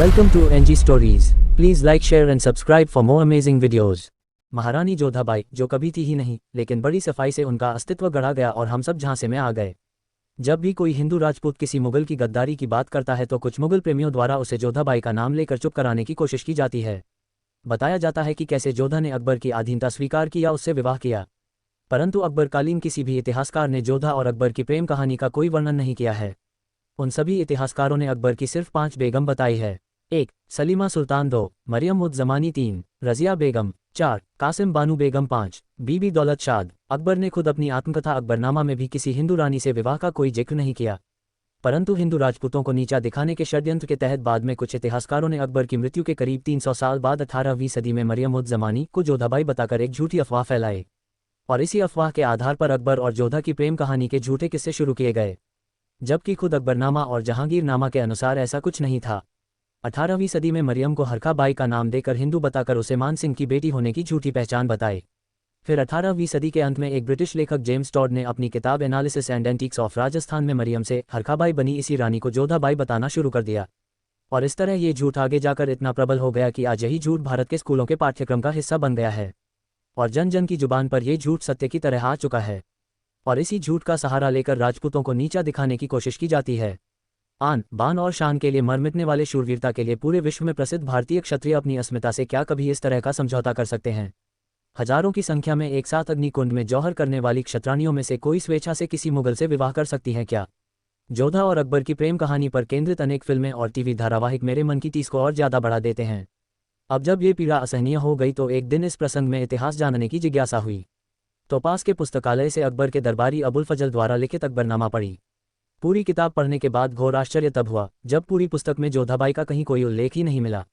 Welcome to NG Stories. Please like, share and subscribe for more amazing videos. महारानी जोधाबाई जो कभी थी ही नहीं, लेकिन बड़ी सफाई से उनका अस्तित्व गढ़ा गया और हम सब झांसे में आ गए। जब भी कोई हिंदू राजपूत किसी मुगल की गद्दारी की बात करता है तो कुछ मुगल प्रेमियों द्वारा उसे जोधाबाई का नाम लेकर चुप कराने की कोशिश की जाती है। बताया जाता है कि कैसे जोधा ने अकबर की अधीनता स्वीकार की या उससे विवाह किया, परंतु अकबरकालीन किसी भी इतिहासकार ने जोधा और अकबर की प्रेम कहानी का कोई वर्णन नहीं किया है। उन सभी इतिहासकारों ने अकबर की सिर्फ 5 बेगम बताई है। 1. सलीमा सुल्तान 2. मरियम उद जमानी 3. रजिया बेगम 4. कासिम बानू बेगम 5. बीबी दौलत शाद। अकबर ने खुद अपनी आत्मकथा अकबरनामा में भी किसी हिंदू रानी से विवाह का कोई जिक्र नहीं किया, परंतु हिंदू राजपूतों को नीचा दिखाने के षड्यंत्र के तहत बाद में कुछ इतिहासकारों ने अकबर की मृत्यु के करीब 300 साल बाद 18वीं सदी में मरियम उद जमानी को जोधाबाई बताकर एक झूठी अफवाह फैलाई, और इसी अफवाह के आधार पर अकबर और जोधा की प्रेम कहानी के झूठे किस्से शुरू किए गए, जबकि खुद अकबरनामा और जहांगीरनामा के अनुसार ऐसा कुछ नहीं था। 18वीं सदी में मरियम को हरखा बाई का नाम देकर हिंदू बताकर उसे मान सिंह की बेटी होने की झूठी पहचान बताई। फिर 18वीं सदी के अंत में एक ब्रिटिश लेखक जेम्स टॉड ने अपनी किताब analysis and antiques of Rajasthan में मरियम से हरखाबाई बनी इसी रानी को जोधाबाई बताना शुरू कर दिया, और इस तरह ये झूठ आगे जाकर इतना प्रबल हो गया कि आज यही झूठ भारत के स्कूलों के पाठ्यक्रम का हिस्सा बन गया है, और जन जन की जुबान पर यह झूठ सत्य की तरह आ चुका है, और इसी झूठ का सहारा लेकर राजपूतों को नीचा दिखाने की कोशिश की जाती है। आन बान और शान के लिए मर मिटने वाले शूरवीरता के लिए पूरे विश्व में प्रसिद्ध भारतीय क्षत्रिय अपनी अस्मिता से क्या कभी इस तरह का समझौता कर सकते हैं? हजारों की संख्या में एक साथ अग्निकुंड में जौहर करने वाली क्षत्रानियों में से कोई स्वेच्छा से किसी मुगल से विवाह कर सकती है क्या? जोधा और अकबर की प्रेम कहानी पर केंद्रित अनेक फिल्में और टीवी धारावाहिक मेरे मन की टीस को और ज्यादा बढ़ा देते हैं। अब जब ये पीड़ा असहनीय हो गई तो एक दिन इस प्रसंग में इतिहास जानने की जिज्ञासा हुई, तो पास के पुस्तकालय से अकबर के दरबारी अबुल फजल द्वारा लिखित अकबरनामा पढ़ी। पूरी किताब पढ़ने के बाद घोर आश्चर्य तब हुआ जब पूरी पुस्तक में जोधाबाई का कहीं कोई उल्लेख ही नहीं मिला।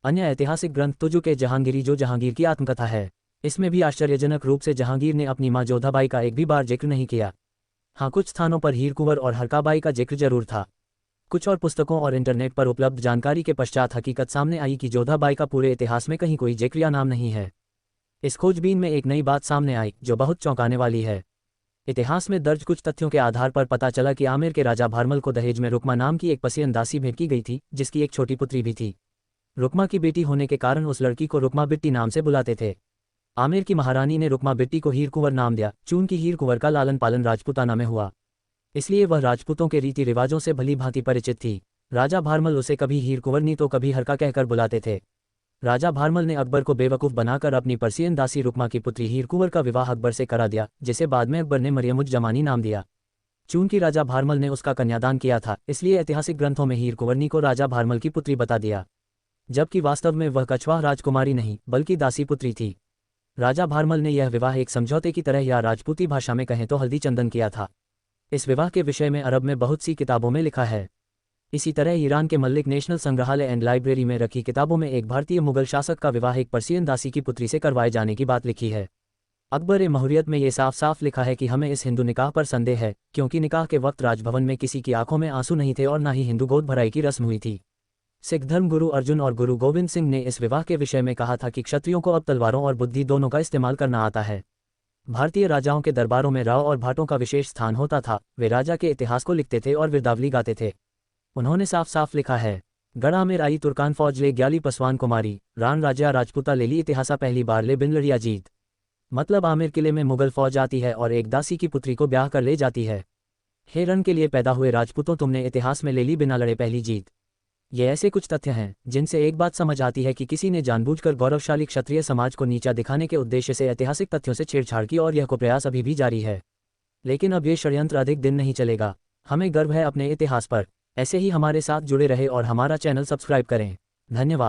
अन्य ऐतिहासिक ग्रंथ तुजु के जहांगीरी जो जहांगीर की आत्मकथा है, इसमें भी आश्चर्यजनक रूप से जहांगीर ने अपनी मां जोधाबाई का एक भी बार जिक्र नहीं किया। हाँ, कुछ स्थानों पर हीर कुंवर और हरकाबाई का जिक्र जरूर था। कुछ और पुस्तकों और इंटरनेट पर उपलब्ध जानकारी के पश्चात हकीकत सामने आई कि जोधाबाई का पूरे इतिहास में कहीं कोई जिक्र या नाम नहीं है। इस खोजबीन में एक नई बात सामने आई जो बहुत चौंकाने वाली है। इतिहास में दर्ज कुछ तथ्यों के आधार पर पता चला कि आमेर के राजा भारमल को दहेज में रुकमा नाम की एक पसियन दासी भेंट की गई थी, जिसकी एक छोटी पुत्री भी थी। रुकमा की बेटी होने के कारण उस लड़की को रुकमा बिट्टी नाम से बुलाते थे। आमेर की महारानी ने रुकमा बिट्टी को हीर कुंवर नाम दिया, चूंकि हीर कुंवर का लालन पालन राजपूताना में हुआ, इसलिए वह राजपूतों के रीति रिवाजों से भली भांति परिचित थी। राजा भारमल उसे कभी हीर कुंवर नहीं तो कभी हरका कहकर बुलाते थे। राजा भारमल ने अकबर को बेवकूफ़ बनाकर अपनी पर्सियन दासी रुकमा की पुत्री हीर कुंवर का विवाह अकबर से करा दिया, जिसे बाद में अकबर ने मरियम उज जमानी नाम दिया। चूंकि राजा भारमल ने उसका कन्यादान किया था, इसलिए ऐतिहासिक ग्रंथों में हीर कुंवरनी को राजा भारमल की पुत्री बता दिया, जबकि वास्तव में वह कछवाह राजकुमारी नहीं बल्कि दासी पुत्री थी। राजा भारमल ने यह विवाह एक समझौते की तरह या राजपूती भाषा में कहें तो हल्दी चंदन किया था। इस विवाह के विषय में अरब में बहुत सी किताबों में लिखा है। इसी तरह ईरान के मल्लिक नेशनल संग्रहालय एंड लाइब्रेरी में रखी किताबों में एक भारतीय मुगल शासक का विवाह एक पर्सियन दासी की पुत्री से करवाए जाने की बात लिखी है। अकबर-ए-महुरियत में ये साफ साफ लिखा है कि हमें इस हिंदू निकाह पर संदेह है, क्योंकि निकाह के वक्त राजभवन में किसी की आंखों में आंसू नहीं थे और न ही हिंदू गोद भराई की रस्म हुई थी। सिख धर्म गुरु अर्जुन और गुरु गोविंद सिंह ने इस विवाह के विषय में कहा था कि क्षत्रियों को अब तलवारों और बुद्धि दोनों का इस्तेमाल करना आता है। भारतीय राजाओं के दरबारों में राव और भाटों का विशेष स्थान होता था। वे राजा के इतिहास को लिखते थे और विरदावली गाते थे। उन्होंने साफ साफ लिखा है, गढ़ आमेर आई तुर्कान फौज ले ग्याली पसवान कुमारी, रान राजा राजपूता ले ली इतिहासा पहली बार ले बिन लड़िया जीत। मतलब आमेर किले में मुगल फौज आती है और एक दासी की पुत्री को ब्याह कर ले जाती है। हे रण के लिए पैदा हुए राजपूतों, तुमने इतिहास में ले ली बिना लड़े पहली जीत। ये ऐसे कुछ तथ्य हैं जिनसे एक बात समझ आती है कि किसी ने जानबूझकर गौरवशाली क्षत्रिय समाज को नीचा दिखाने के उद्देश्य से ऐतिहासिक तथ्यों से छेड़छाड़ की और यह को प्रयास अभी भी जारी है। लेकिन अब ये षड्यंत्र अधिक दिन नहीं चलेगा। हमें गर्व है अपने इतिहास पर। ऐसे ही हमारे साथ जुड़े रहे और हमारा चैनल सब्सक्राइब करें। धन्यवाद।